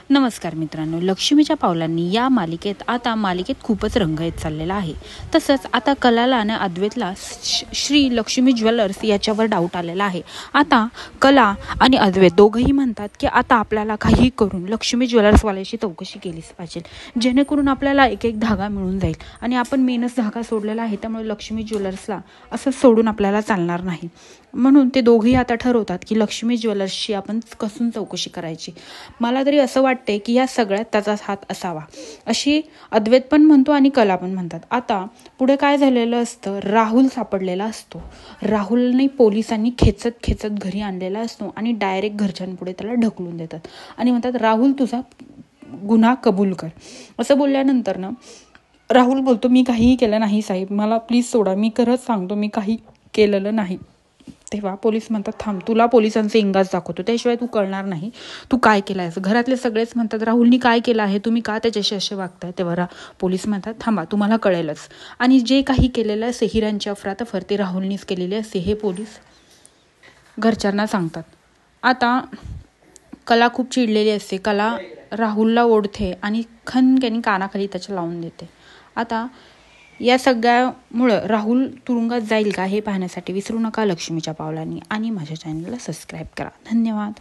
नमस्कार मित्रांनो, लक्ष्मीच्या पावलांनी या मालिकेत खूपच रंग येत चाललेला आहे. तसंच आता कलाला आणि अद्वैतला श्री लक्ष्मी ज्वेलर्स याच्यावर डाऊट आलेला आहे. आता कला आणि अद्वैत दोघंही म्हणतात की आता आपल्याला काही करून लक्ष्मी ज्वेलर्सवाल्याची चौकशी केलीच पाहिजे, जेणेकरून आपल्याला एक एक धागा मिळून जाईल आणि आपण मेनच धागा सोडलेला आहे, त्यामुळे लक्ष्मी ज्वेलर्सला असं सोडून आपल्याला चालणार नाही. म्हणून ते दोघेही आता ठरवतात की लक्ष्मी ज्वेलर्सची आपण कसून चौकशी करायची. मला तरी असं वाटते की या सगळ्यात त्याचाच हात असावा, अशी अद्वैत पण म्हणतो आणि कला पण म्हणतात. आता पुढे काय झालेलं असतं, राहुल सापडलेला असतो. राहुलने पोलिसांनी खेचत घरी आणलेला असतो आणि डायरेक्ट घरच्यांपुढे त्याला ढकलून देतात आणि म्हणतात राहुल तुझा गुन्हा कबूल कर. असं बोलल्यानंतर ना राहुल बोलतो मी काहीही केलं नाही साहेब, मला प्लीज सोडा, मी खरंच सांगतो मी काही केलेलं नाही. तेव्हा पोलीस म्हणतात थांब, तुला पोलिसांचे इंगास दाखवतो, त्याशिवाय तू कळणार नाही तू काय केलं आहेस. घरातले सगळेच म्हणतात राहुलनी काय केलं आहे, तुम्ही का त्याच्याशी असे वागताय. तेव्हा पोलीस म्हणतात थांबा, तुम्हाला कळेलच. आणि जे काही केलेलं असते हिरांची अफरातफर ते राहुलनीच केलेली असते हे पोलीस घरच्यांना सांगतात. आता कला खूप चिडलेली असते. कला राहुलला ओढते आणि खनक्याने कानाखाली त्याच्या लावून देते. आता या सगळ्यामुळं राहुल तुरुंगात जाईल का हे पाहण्यासाठी विसरू नका लक्ष्मीच्या पावलांनी आणि माझ्या चॅनलला सबस्क्राईब करा. धन्यवाद.